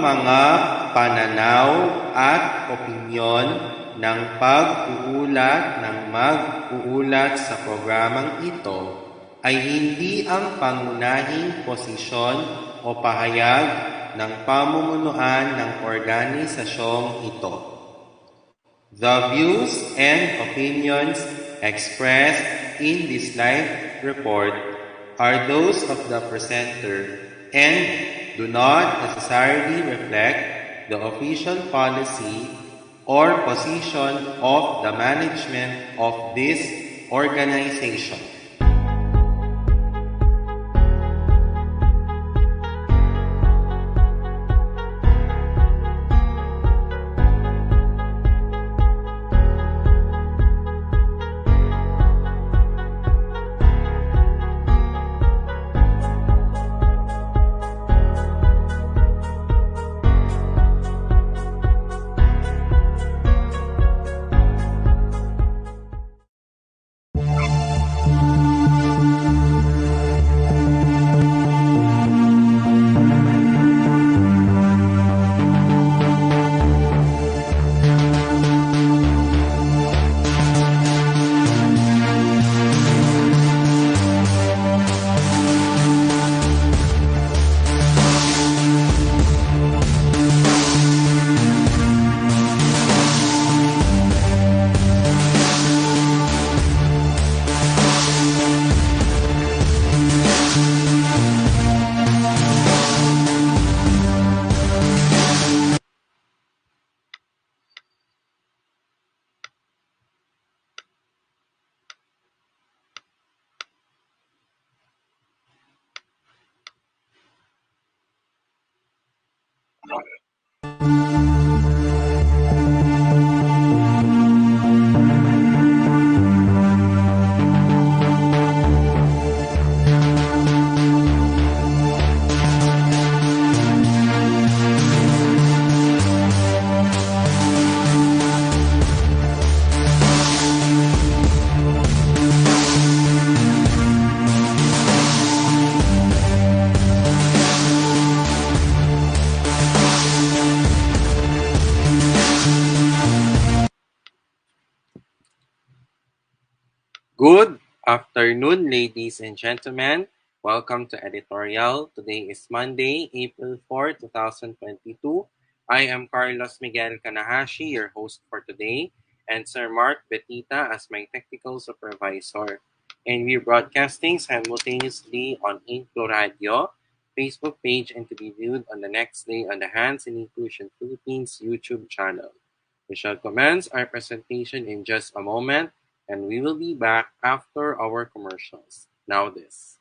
mga pananaw at opinyon ng pag-uulat ng mag-uulat sa programang ito ay hindi ang pangunahing posisyon o pahayag ng pamumunuan ng organisasyong ito. The views and opinions expressed in this live report are those of the presenter and do not necessarily reflect the official policy or position of the management of this organization. Good afternoon, ladies and gentlemen. Welcome to Editorial. Today is Monday, April 4, 2022. I am Carlos Miguel Kanahashi, your host for today, and Sir Mark Betita as my technical supervisor. And we're broadcasting simultaneously on InkluRadyo, Facebook page, and to be viewed on the next day on the Hands in Inclusion Philippines YouTube channel. We shall commence our presentation in just a moment, and we will be back after our commercials. Now this.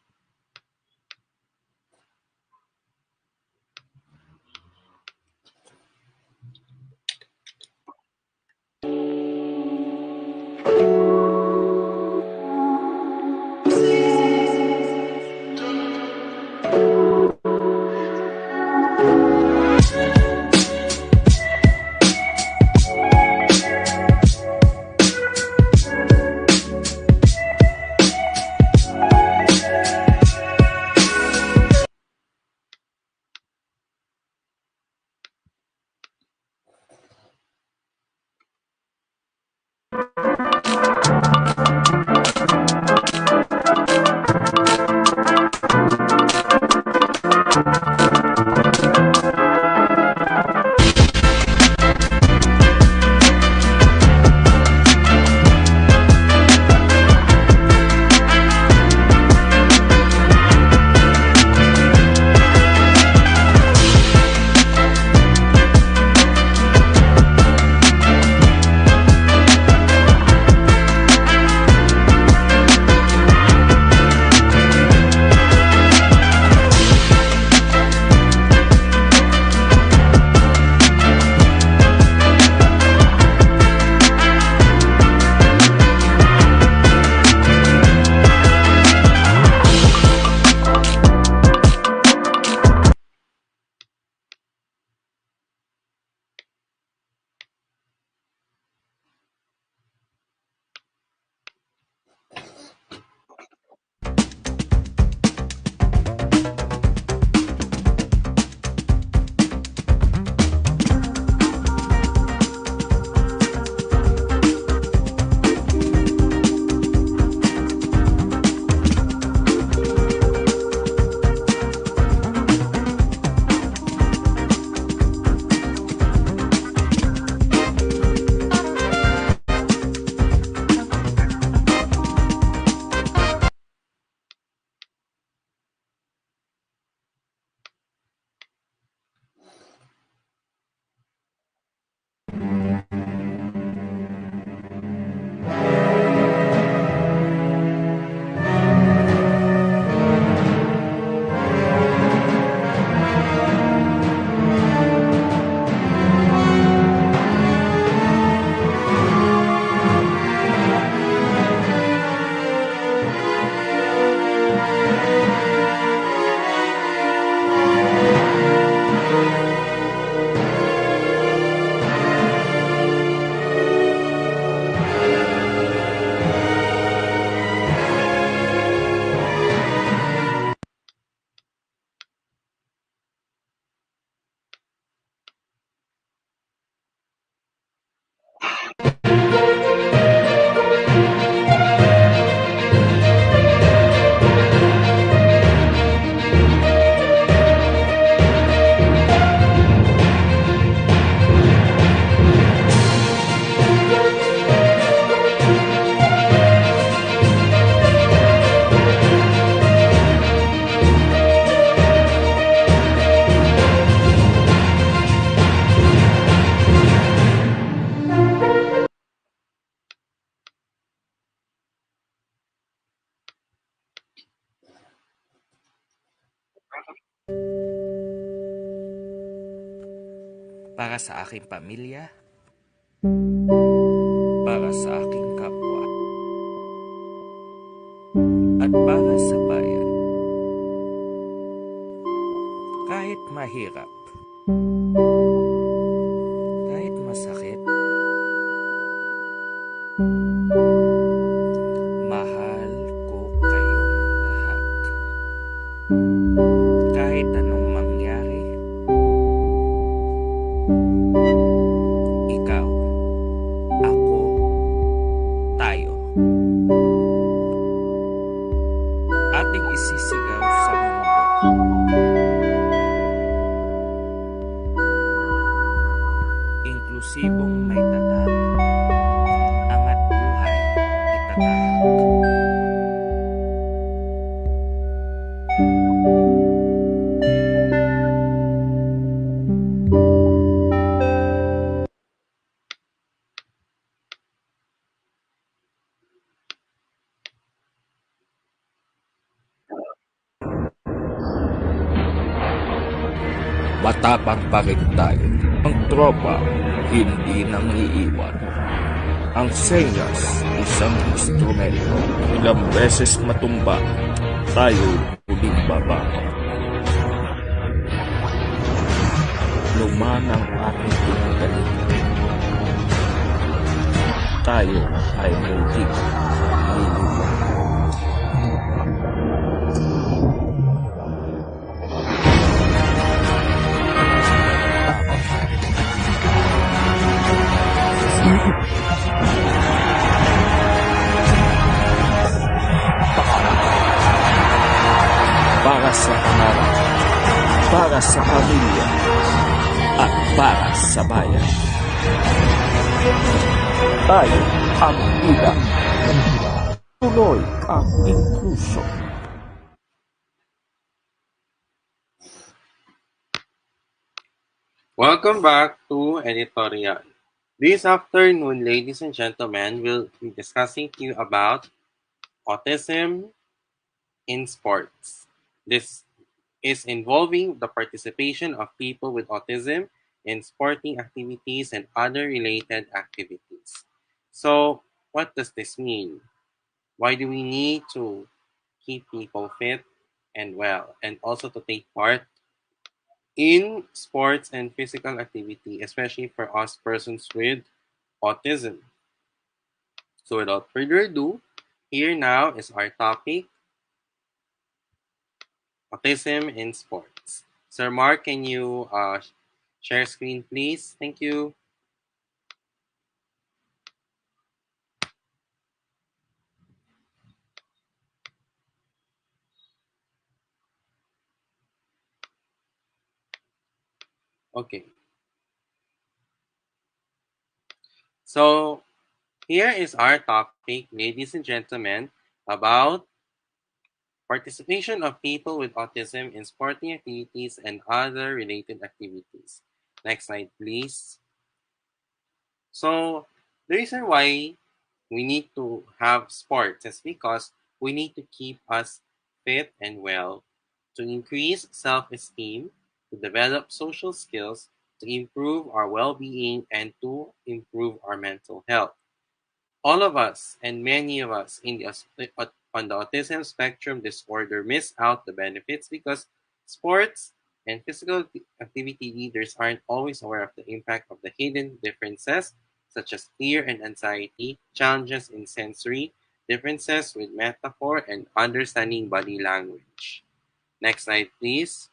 Para sa aking pamilya, para sa aking kapwa, at para sa bayan. Kahit mahirap, kahit masakit, mahal ko kayong lahat. Kahit anong mangyari, ikaw, ako, tayo. Ating isisigaw sa mundo. Inklusibong may tatag, angat buhay itatahak. Matapang pa rin tayo. Ang tropa, hindi nang iiwan. Ang senyas, isang instrumento. Ilang beses matumba, tayo muling babangon. Luman ang ating pinagalitan. Tayo ay muling liliwan. Para sa pangarap, para sa pamilya, at para sa bayan. Tayo ang ilang. Tuloy ang inclusion. Welcome back to Editoriyal. This afternoon, ladies and gentlemen, we'll be discussing to you about autism in sports. This is involving the participation of people with autism in sporting activities and other related activities. So, what does this mean? Why do we need to keep people fit and well, and also to take part in sports and physical activity, especially for us persons with autism? So, without further ado, here now is our topic: autism in sports. Sir Mark, can you share screen, please? Thank you. Okay. So, here is our topic, ladies and gentlemen, about participation of people with autism in sporting activities and other related activities. Next slide, please. So, the reason why we need to have sports is because we need to keep us fit and well, to increase self-esteem, to develop social skills, to improve our well-being, and to improve our mental health. All of us and many of us on the autism spectrum disorder miss out the benefits because sports and physical activity leaders aren't always aware of the impact of the hidden differences such as fear and anxiety, challenges in sensory, differences with metaphor, and understanding body language. Next slide, please.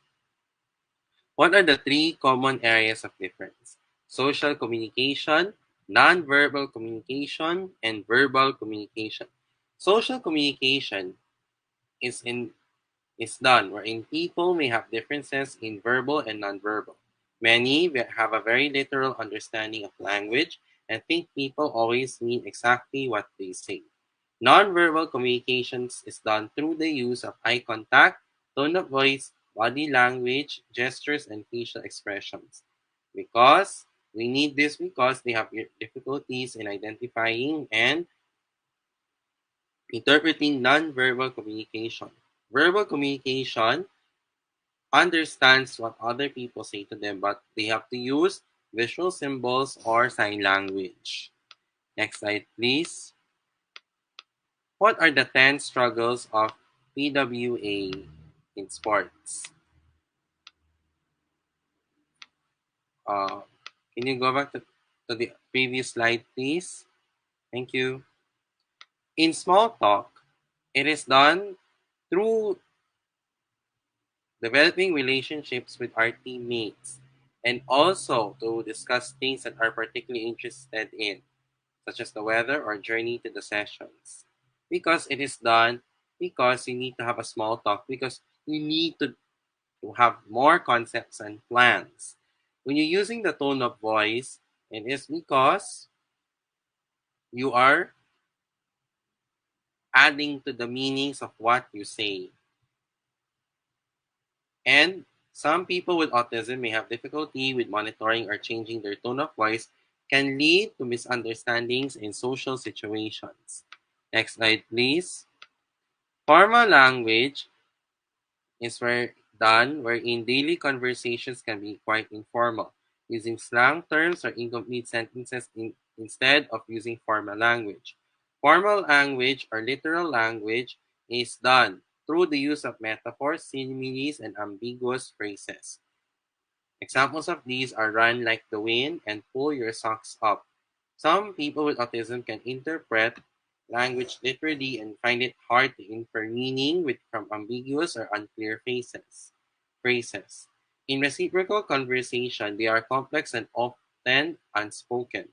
What are the three common areas of difference? Social communication, non-verbal communication, and verbal communication. Social communication is done wherein people may have differences in verbal and non-verbal. Many have a very literal understanding of language and think people always mean exactly what they say. Non-verbal communications is done through the use of eye contact, tone of voice, body language, gestures, and facial expressions. Because we need this because they have difficulties in identifying and interpreting non-verbal communication. Verbal communication understands what other people say to them, but they have to use visual symbols, or sign language. Next slide, please. What are the 10 struggles of PWA in sports? Uh, can you go back to the previous slide, please? Thank you. In small talk, it is done through developing relationships with our teammates and also to discuss things that are particularly interested in, such as the weather or journey to the sessions. Because it is done because you need to have a small talk because you need to have more concepts and plans. When you're using the tone of voice, it is because you are adding to the meanings of what you say. And some people with autism may have difficulty with monitoring or changing their tone of voice, can lead to misunderstandings in social situations. Next slide, please. Formal language is done wherein daily conversations can be quite informal, using slang terms or incomplete sentences instead of using formal language. Formal language or literal language is done through the use of metaphors, similes, and ambiguous phrases. Examples of these are run like the wind and pull your socks up. Some people with autism can interpret language literally and find it hard to infer meaning from ambiguous or unclear phrases. In reciprocal conversation, they are complex and often unspoken.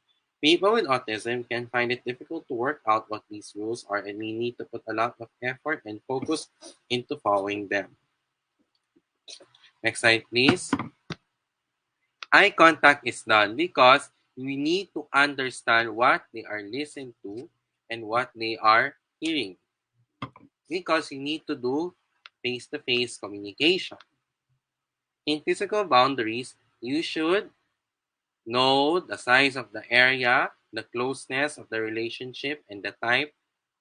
People with autism can find it difficult to work out what these rules are and may need to put a lot of effort and focus into following them. Next slide, please. Eye contact is done because we need to understand what they are listening to and what they are hearing. Because you need to do face-to-face communication. In physical boundaries, you should know the size of the area, the closeness of the relationship, and the type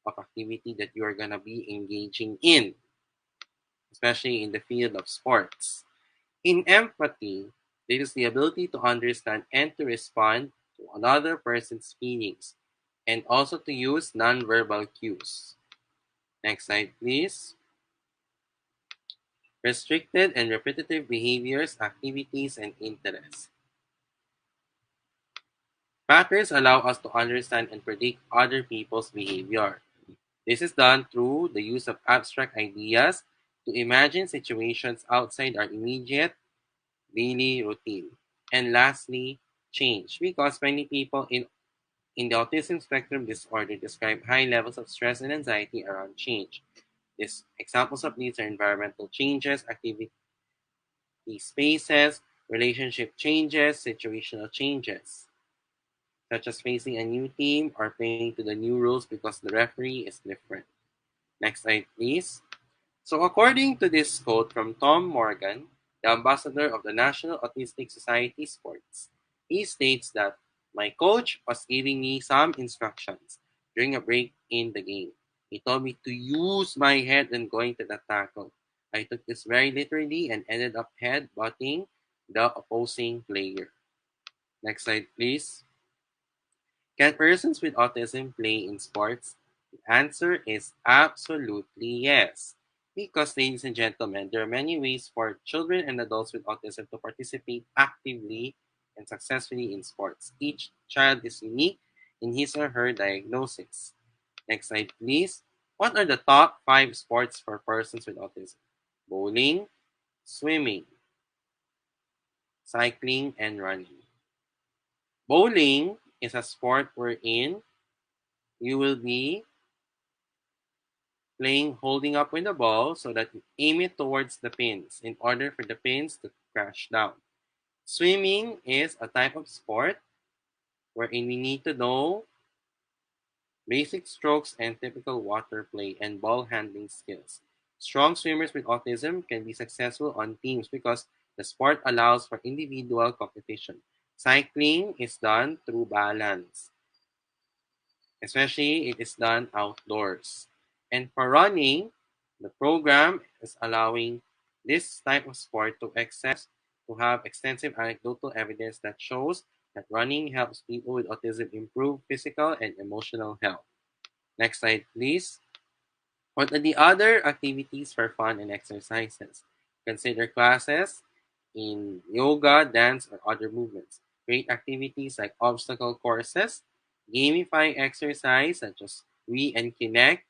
of activity that you are going to be engaging in, especially in the field of sports. In empathy, it is the ability to understand and to respond to another person's feelings, and also to use nonverbal cues. Next slide, please. Restricted and repetitive behaviors, activities, and interests. Patterns allow us to understand and predict other people's behavior. This is done through the use of abstract ideas to imagine situations outside our immediate daily routine. And lastly, change. Because many people in the autism spectrum disorder describe high levels of stress and anxiety around change. Examples of these are environmental changes, activity spaces, relationship changes, situational changes, such as facing a new team or playing to the new rules because the referee is different. Next slide, please. So according to this quote from Tom Morgan, the ambassador of the National Autistic Society Sports, he states that my coach was giving me some instructions during a break in the game. He told me to use my head when going to the tackle. I took this very literally and ended up head butting the opposing player. Next slide, please. Can persons with autism play in sports? The answer is absolutely yes. Because, ladies and gentlemen, there are many ways for children and adults with autism to participate actively and successfully in sports. Each child is unique in his or her diagnosis. Next slide, please. What are the top 5 sports for persons with autism? Bowling, swimming, cycling, and running. Bowling is a sport wherein you will be playing holding up with the ball so that you aim it towards the pins in order for the pins to crash down. Swimming is a type of sport wherein we need to know basic strokes and typical water play and ball handling skills. Strong swimmers with autism can be successful on teams because the sport allows for individual competition. Cycling is done through balance, especially it is done outdoors. And for running, the program is allowing this type of sport to to have extensive anecdotal evidence that shows that running helps people with autism improve physical and emotional health. Next slide, please. What are the other activities for fun and exercises? Consider classes in yoga, dance, or other movements. Create activities like obstacle courses, gamify exercise such as We and Kinect,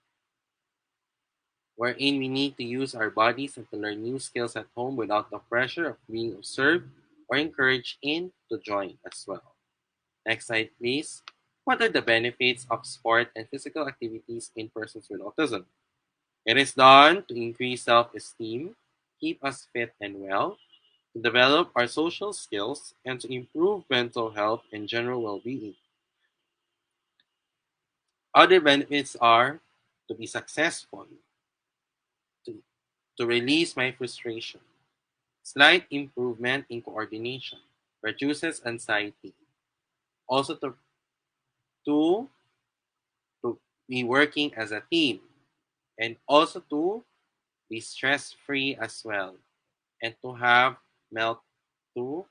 wherein we need to use our bodies and to learn new skills at home without the pressure of being observed or encouraged in to join as well. Next slide, please. What are the benefits of sport and physical activities in persons with autism? It is done to increase self-esteem, keep us fit and well, to develop our social skills, and to improve mental health and general well-being. Other benefits are to be successful, to, to release my frustration, slight improvement in coordination, reduces anxiety, also to, to be working as a team, and also to be stress-free as well, and to have melt to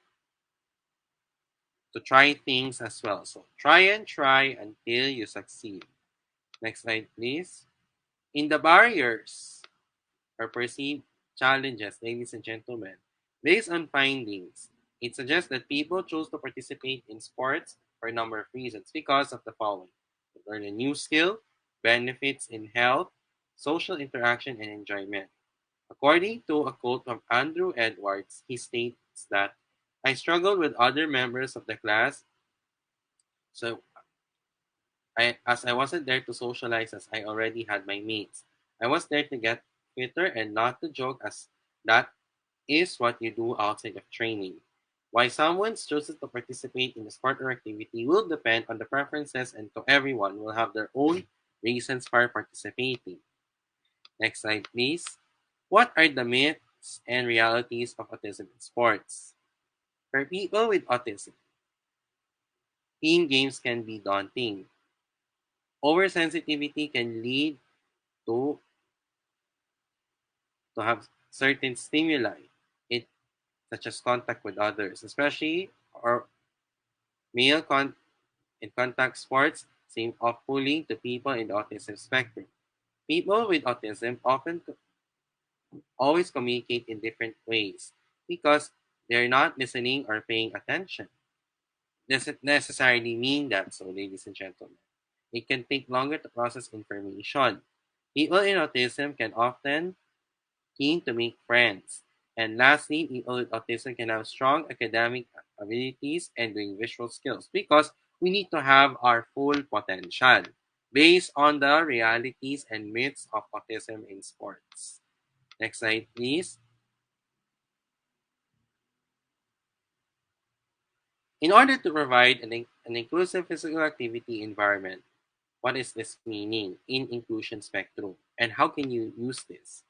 try things as well. So try and try until you succeed. Next slide, please. In the barriers or perceived challenges, ladies and gentlemen, based on findings, it suggests that people choose to participate in sports for a number of reasons because of the following: to learn a new skill, benefits in health, social interaction, and enjoyment. According to a quote from Andrew Edwards, he states that I struggled with other members of the class, so I wasn't there to socialize as I already had my mates. I was there to get fitter and not to joke as that is what you do outside of training. Why someone chooses to participate in a sport or activity will depend on the preferences and to everyone will have their own reasons for participating. Next slide, please. What are the myths and realities of autism in sports? For people with autism, team games can be daunting. Oversensitivity can lead to have certain stimuli, it such as contact with others, especially or male in contact sports seem off-putting to people in the autism spectrum. People with autism often always communicate in different ways because they're not listening or paying attention. Doesn't necessarily mean that, so ladies and gentlemen. It can take longer to process information. People in autism can often keen to make friends. And lastly, people with autism can have strong academic abilities and doing visual skills because we need to have our full potential based on the realities and myths of autism in sports. Next slide, please. In order to provide an inclusive physical activity environment, what is this meaning in inclusion spectrum and how can you use this?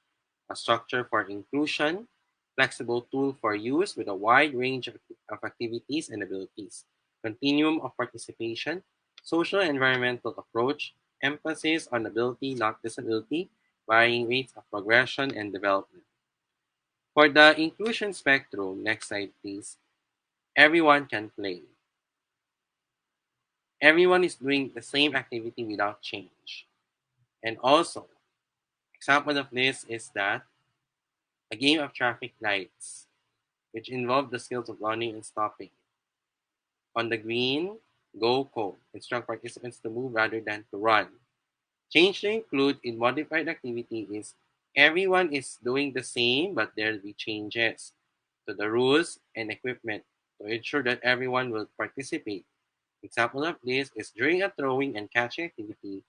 A structure for inclusion, flexible tool for use with a wide range of activities and abilities, continuum of participation, social and environmental approach, emphasis on ability, not disability, varying rates of progression and development. For the inclusion spectrum, next slide please, everyone can play. Everyone is doing the same activity without change. And also, example of this is that a game of traffic lights which involve the skills of running and stopping. On the green, go code. Instruct participants to move rather than to run. Change to include in modified activity is everyone is doing the same but there will be changes to the rules and equipment to ensure that everyone will participate. Example of this is during a throwing and catching activity,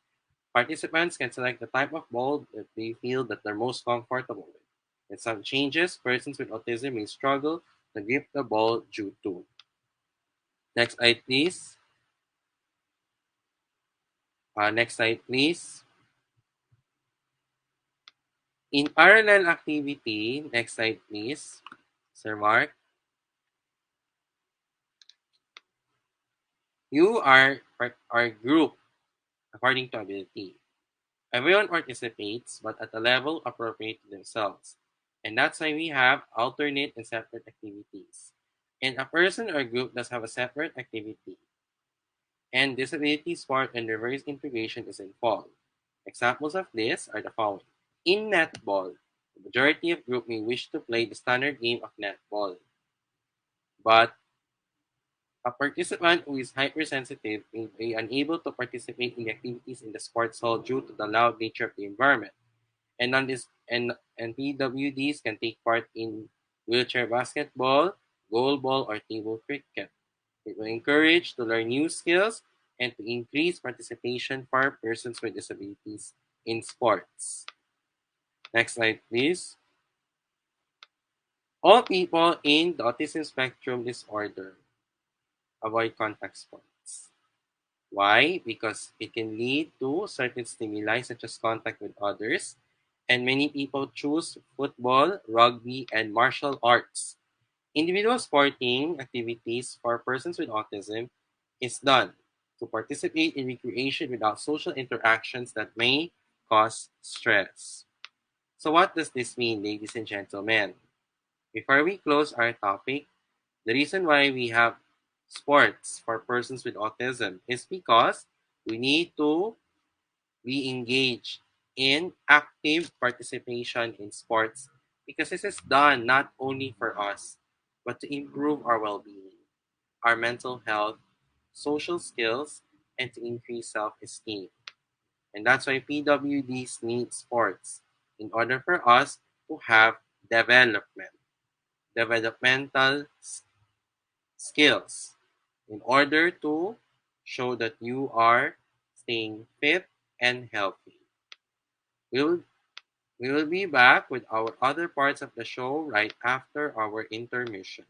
participants can select the type of ball that they feel that they're most comfortable with. In some changes, persons with autism may struggle to grip the ball due to. Next slide, please. Next slide, please. In parallel activity, next slide, please. Sir Mark, you are grouped according to ability. Everyone participates, but at a level appropriate to themselves. And that's why we have alternate and separate activities. And a person or group does have a separate activity. And disability sport and reverse integration is involved. Examples of this are the following. In netball, the majority of group may wish to play the standard game of netball, but a participant who is hypersensitive may be unable to participate in the activities in the sports hall due to the loud nature of the environment. And on this and PWDs can take part in wheelchair basketball, goalball, or table cricket. It will encourage to learn new skills and to increase participation for persons with disabilities in sports. Next slide, please. All people in the autism spectrum disorder avoid contact sports. Why? Because it can lead to certain stimuli such as contact with others, and many people choose football, rugby, and martial arts. Individual sporting activities for persons with autism is done to participate in recreation without social interactions that may cause stress. So what does this mean, ladies and gentlemen? Before we close our topic, the reason why we have sports for persons with autism is because we need to be engaged in active participation in sports because this is done not only for us, but to improve our well-being, our mental health, social skills, and to increase self-esteem. And that's why PWDs need sports in order for us to have developmental skills in order to show that you are staying fit and healthy. We'll, we will be back with our other parts of the show right after our intermission.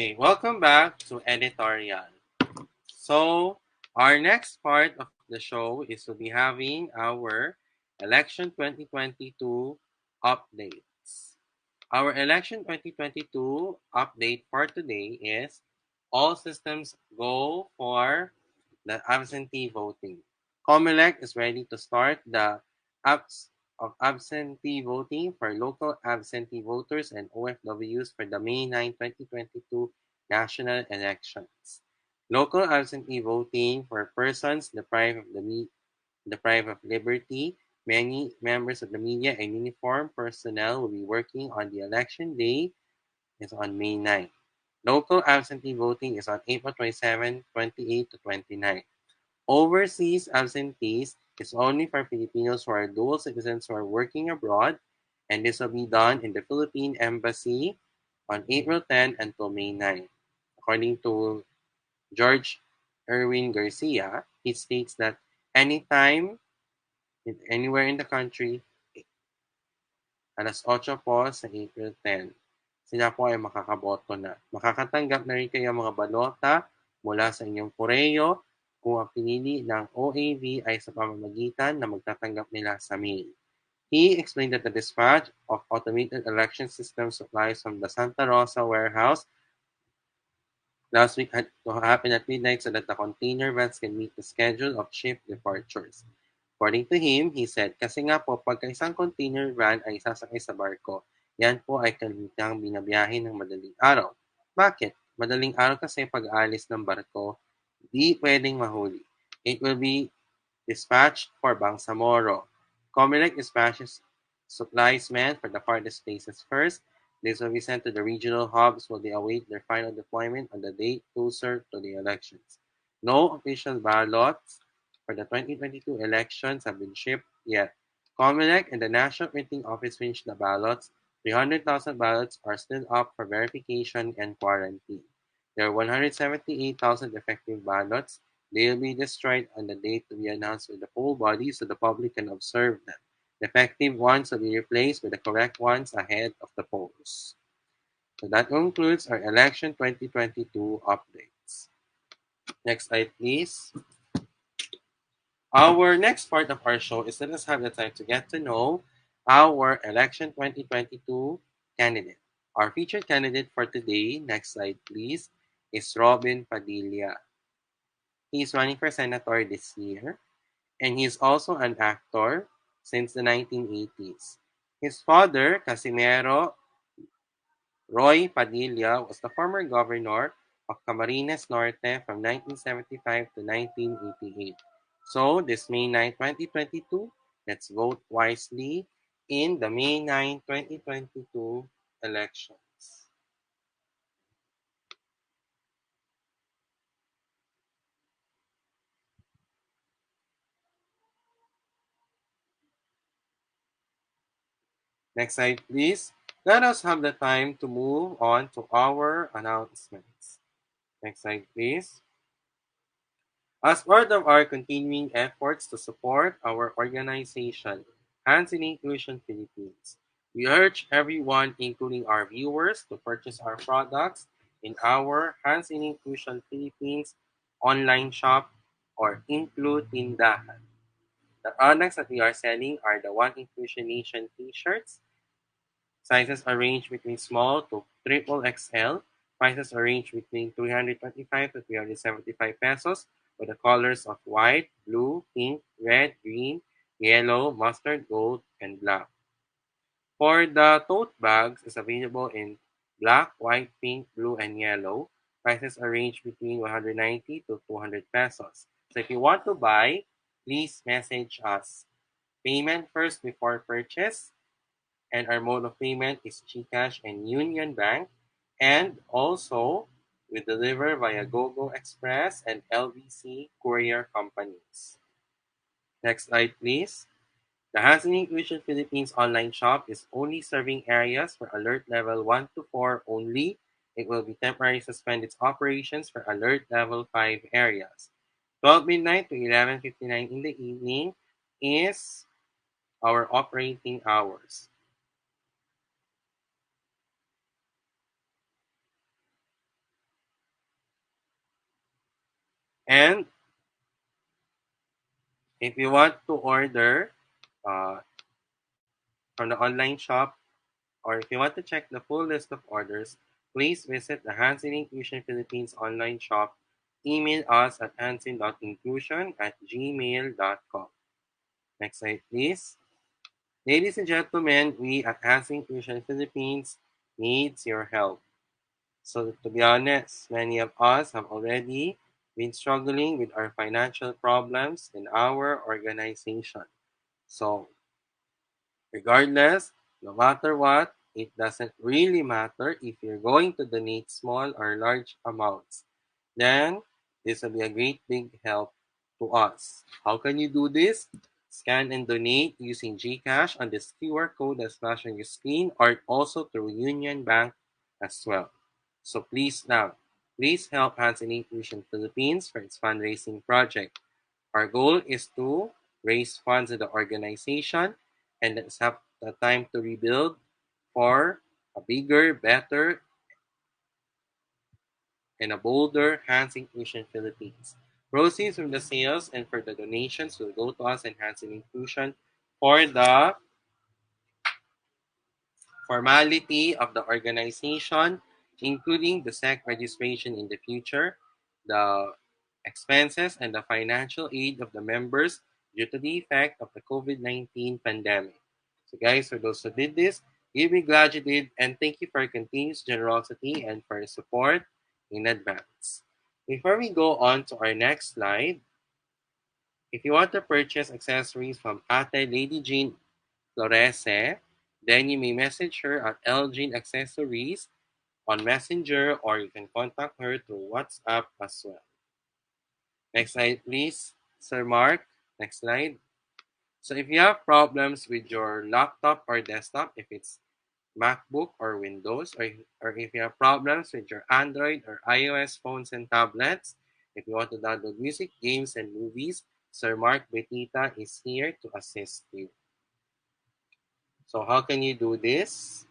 Okay, welcome back to Editorial. So, our next part of the show is to be having our Election 2022 updates. Our Election 2022 update for today is all systems go for the absentee voting. COMELEC is ready to start the apps of absentee voting for local absentee voters and OFWs for the May 9, 2022 national elections. Local absentee voting for persons deprived of liberty. Many members of the media and uniformed personnel will be working on the election day is on May 9. Local absentee voting is on April 27, 28 to 29. Overseas absentees is only for Filipinos who are dual citizens who are working abroad, and this will be done in the Philippine Embassy on April 10 until May 9. According to George Erwin Garcia, he states that anytime, anywhere in the country, alas 8 po sa April 10, sila po ay makakaboto na. Makakatanggap na rin kayo mga balota mula sa inyong koreo kung ang pinili ng OAV ay sa pamamagitan na magtatanggap nila sa mail. He explained that the dispatch of automated election system supplies from the Santa Rosa warehouse last week had to happen at midnight so that the container vans can meet the schedule of shift departures. According to him, he said, kasi nga po, pagka isang container van ay sasakay sa barko, yan po ay kalmitang binabiyahe ng madaling araw. Bakit? Madaling araw kasi pag-aalis ng barko, di pwedeng mahuli. It will be dispatched for Bangsamoro. Comelec dispatches supplies men for the farthest places first. This will be sent to the regional hubs while they await their final deployment on the date closer to the elections. No official ballots for the 2022 elections have been shipped yet. Comelec and the National Printing Office finished the ballots. 300,000 ballots are still up for verification and quarantine. There are 178,000 effective ballots. They will be destroyed on the date to be announced with the poll body so the public can observe them. The effective ones will be replaced with the correct ones ahead of the polls. So that concludes our election 2022 updates. Next slide, please. Our next part of our show is let us have the time to get to know our election 2022 candidate. Our featured candidate for today, next slide please, is Robin Padilla. He's running for senator this year, and he's also an actor since the 1980s. His father, Casimiro Roy Padilla, was the former governor of Camarines Norte from 1975 to 1988. So, this May 9, 2022, let's vote wisely in the May 9, 2022 elections. Next slide, please. Let us have the time to move on to our announcements. Next slide, please. As part of our continuing efforts to support our organization, Hands in Inclusion Philippines, we urge everyone, including our viewers, to purchase our products in our Hands in Inclusion Philippines online shop or Include Tindahan. The products that we are selling are the One Inclusion Nation t-shirts. Sizes are range between small to triple XL. Prices are range between 325 to 375 pesos with the colors of white, blue, pink, red, green, yellow, mustard, gold, and black. For the tote bags, is available in black, white, pink, blue, and yellow. Prices are range between 190 to 200 pesos. So if you want to buy, please message us. Payment first before purchase, and our mode of payment is GCash and Union Bank. And also, we deliver via GoGo Express and LBC courier companies. Next slide, please. The Hands-on Inclusion Philippines online shop is only serving areas for alert level 1 to 4 only. It will be temporarily suspend its operations for alert level 5 areas. 12 midnight to 11:59 in the evening is our operating hours. And if you want to order uh, from the online shop, or if you want to check the full list of orders, please visit the Hansin Inclusion Philippines online shop. Email us at hansin.inclusion@gmail.com. Next slide, please. Ladies and gentlemen, we at Hansin Inclusion Philippines needs your help. So to be honest, many of us have already been struggling with our financial problems in our organization. So regardless, no matter what, it doesn't really matter if you're going to donate small or large amounts. Then this will be a great big help to us. How can you do this? Scan and donate using GCash on this QR code that's flashed on your screen, or also through Union Bank as well. So please help Hands in Inclusion Philippines for its fundraising project. Our goal is to raise funds in the organization, and let's have the time to rebuild for a bigger, better, and a bolder Hands Inclusion Philippines. Proceeds from the sales and for the donations will go to us and Hands in Inclusion for the formality of the organization, including the SEC registration in the future, the expenses and the financial aid of the members due to the effect of the COVID-19 pandemic. So guys, for those who did this, give me glad you did, and thank you for your continuous generosity and for your support in advance. Before we go on to our next slide, if you want to purchase accessories from Ate Lady Jean Florese, then you may message her at LJean Accessories on Messenger, or you can contact her through WhatsApp as well. Next slide, please. Sir Mark, next slide. So if you have problems with your laptop or desktop, if it's MacBook or Windows, or if you have problems with your Android or iOS phones and tablets, if you want to download music, games, and movies, Sir Mark Betita is here to assist you. So how can you do this?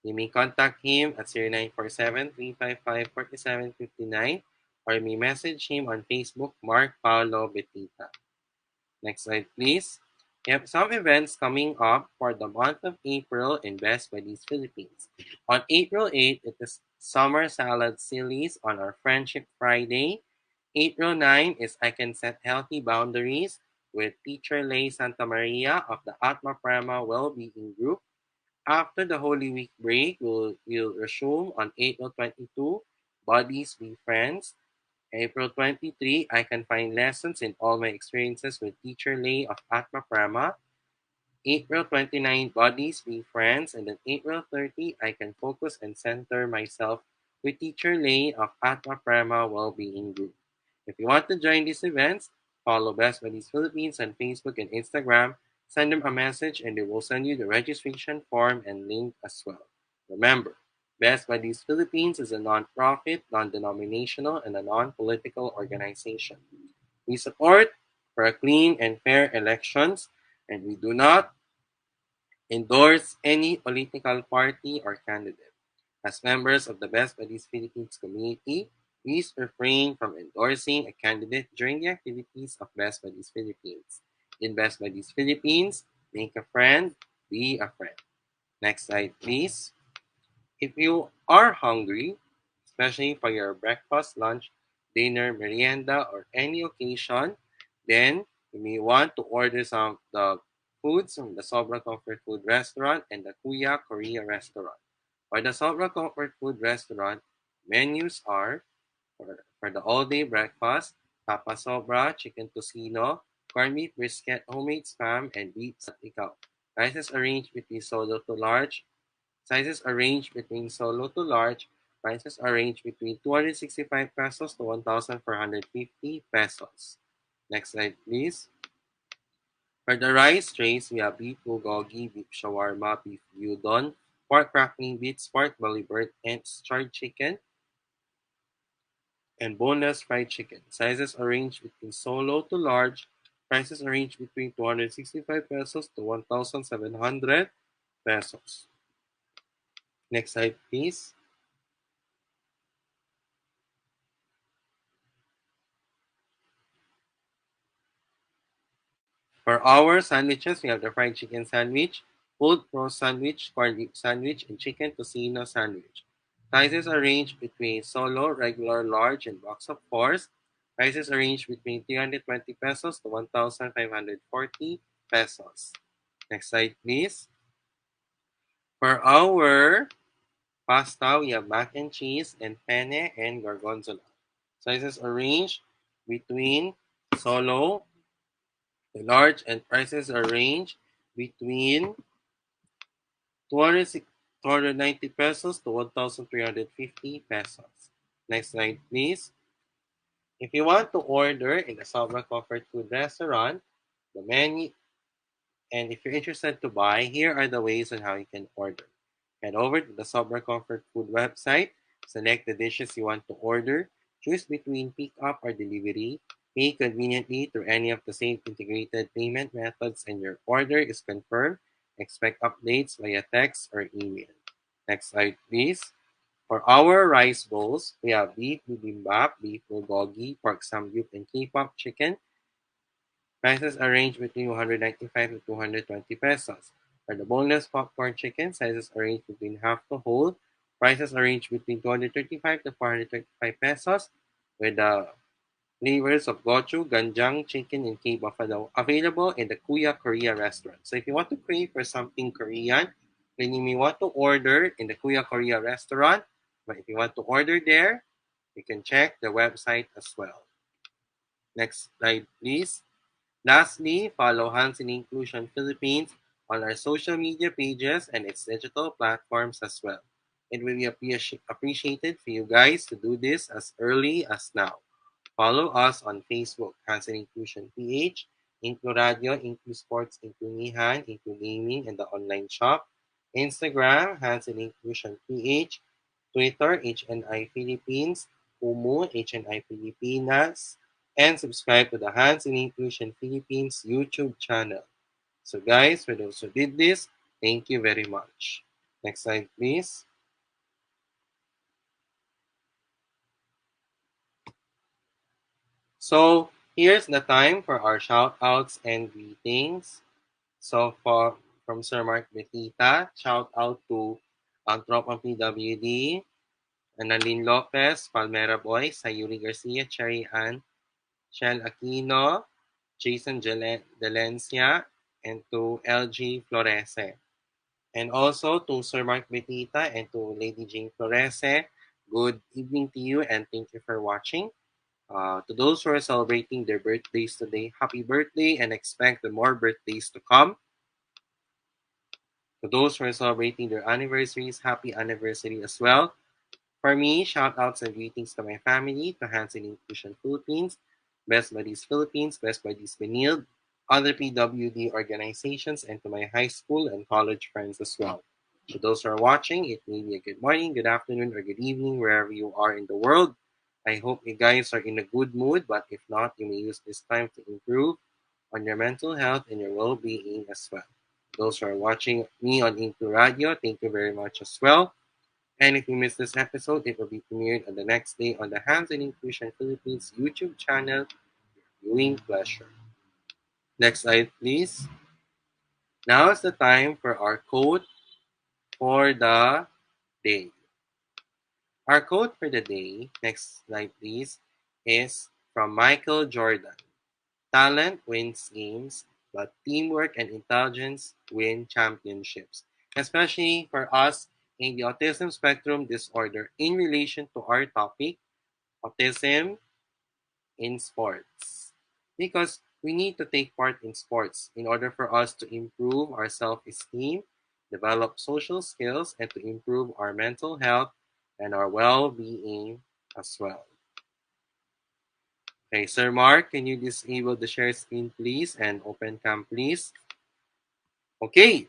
You may contact him at 0947-355-4759, or you may message him on Facebook, Mark Paolo Betita. Next slide, please. We have some events coming up for the month of April in Best Buddies Philippines. On April 8th, it is Summer Salad Sillies on our Friendship Friday. April 9 is I Can Set Healthy Boundaries with Teacher Lay Santa Maria of the Atma Prema Wellbeing Group. After the Holy Week break, we'll resume on April 22, Buddies Be Friends. April 23, I can find lessons in all my experiences with Teacher Lay of Atma Prama. April 29, Buddies Be Friends. And then April 30, I can focus and center myself with Teacher Lay of Atma Prama Wellbeing Group. If you want to join these events, follow Best Buddies Philippines on Facebook and Instagram. Send them a message and they will send you the registration form and link as well. Remember, Best Buddies Philippines is a non-profit, non-denominational, and a non-political organization. We support for a clean and fair elections, and we do not endorse any political party or candidate. As members of the Best Buddies Philippines community, please refrain from endorsing a candidate during the activities of Best Buddies Philippines. In Best Buddies Philippines, make a friend, be a friend. Next slide, please. If you are hungry, especially for your breakfast, lunch, dinner, merienda, or any occasion, then you may want to order some of the foods from the Sobra Comfort Food Restaurant and the Kuya Korea Restaurant. For the Sobra Comfort Food Restaurant, menus are for the all-day breakfast, Papa Sobra, chicken tocino, corned beef brisket, homemade spam, and beef ikaw. Prices arranged between solo to large. Sizes are ranged between solo to large. Prices are ranged between 265 pesos to 1,450 pesos. Next slide, please. For the rice trays, we have beef bulgogi, beef shawarma, beef gyudon, pork crackling bits, pork belly bird, and charred chicken, and boneless fried chicken. Sizes are ranged between solo to large. Prices are ranged between 265 pesos to 1,700 pesos. Next slide, please. For our sandwiches, we have the fried chicken sandwich, pulled roast sandwich, corned beef sandwich, and chicken tocino sandwich. Sizes are ranged between solo, regular, large, and box of fours. Prices are ranged between 320 pesos to 1,540 pesos. Next slide, please. For our pasta, we have mac and cheese and penne and gorgonzola. Sizes are ranged between solo, large, and prices are ranged between 290 pesos to 1,350 pesos. Next slide, please. If you want to order in the Sobra Comfort Food Restaurant, the menu, and if you're interested to buy, here are the ways on how you can order. Head over to the Sobra Comfort Food website, select the dishes you want to order, choose between pick-up or delivery, pay conveniently through any of the same integrated payment methods, and your order is confirmed. Expect updates via text or email. Next slide, please. For our rice bowls, we have beef bibimbap, beef bulgogi, pork samgyup, and K-pop chicken. Prices are range between 195 to 220 pesos. For the boneless popcorn chicken, sizes are ranged between half to whole. Prices are ranged between 235 to 435 pesos. With the flavors of gochu, ganjang, chicken, and K buffalo available in the Kuya Korea restaurant. So if you want to crave for something Korean, then you may want to order in the Kuya Korea restaurant. But if you want to order there, you can check the website as well. Next slide, please. Lastly, follow Hands in Inclusion Philippines on our social media pages and its digital platforms as well. It will be appreciated for you guys to do this as early as now. Follow us on Facebook, Hands in Inclusion PH, InkluRadyo, InkluSports, InkluNihan, InkluGaming, and the online shop. Instagram, Hands in Inclusion PH, Twitter, HNI Philippines, Kumu, HNI Pilipinas, and subscribe to the Hands in Inclusion Philippines YouTube channel. So guys, for those who did this, thank you very much. Next slide, please. So here's the time for our shout outs and greetings. So for from Sir Mark Betita, shout out to Antropang PWD, Annalyn Lopez, Palmera Boy, Sayuri Garcia, Cherry Ann, Shell Aquino, Jason Delencia, and to LG Florese. And also to Sir Mark Betita and to Lady Jean Florese, good evening to you and thank you for watching. To those who are celebrating their birthdays today, happy birthday and expect the more birthdays to come. To those who are celebrating their anniversaries, happy anniversary as well. For me, shout outs and greetings to my family, to Hands in Inclusion Philippines, Best Buddies Philippines, Best Buddies Benilde, other PWD organizations, and to my high school and college friends as well. To those who are watching, it may be a good morning, good afternoon, or good evening, wherever you are in the world. I hope you guys are in a good mood, but if not, you may use this time to improve on your mental health and your well-being as well. Those who are watching me on InkluRadyo, thank you very much as well. And if you missed this episode, it will be premiered on the next day on the Hands in Inclusion Philippines YouTube channel. Viewing pleasure. Next slide, please. Now is the time for our quote for the day. Our quote for the day, next slide, please, is from Michael Jordan. Talent wins games, but teamwork and intelligence win championships. Especially for us in the autism spectrum disorder in relation to our topic, autism in sports. Because we need to take part in sports in order for us to improve our self-esteem, develop social skills, and to improve our mental health and our well-being as well. Okay, Sir Mark, can you disable the share screen, please, and open cam, please? Okay,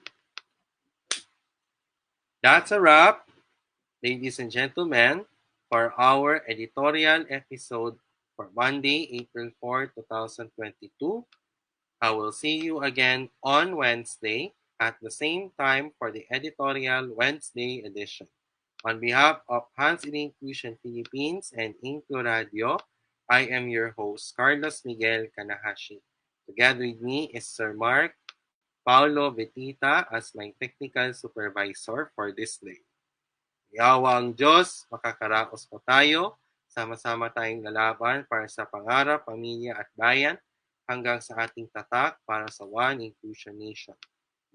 that's a wrap, ladies and gentlemen, for our editorial episode for Monday, April 4, 2022. I will see you again on Wednesday at the same time for the Editorial Wednesday edition. On behalf of Hands in Inclusion Philippines and InkluRadyo, I am your host, Carlos Miguel Kanahashi. Together with me is Sir Mark Paulo Betita as my technical supervisor for this day. Yawa ang Diyos, makakaraos po tayo. Sama-sama tayong lalaban para sa pangarap, pamilya at bayan hanggang sa ating tatak para sa One Inclusion Nation.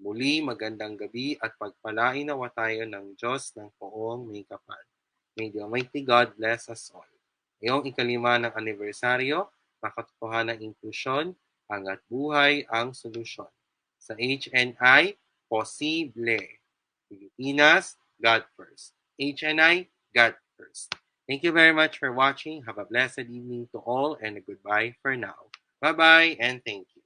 Muli, magandang gabi at pagpalain nawa tayo ng Diyos ng poong may kapal. May the Almighty God bless us all. Ngayong ikalima ng anibersaryo, makatotohanan ng inklusyon, hanggat buhay ang solusyon. Sa HNI, posible. Pilipinas, God first. HNI, God first. Thank you very much for watching. Have a blessed evening to all and a goodbye for now. Bye-bye and thank you.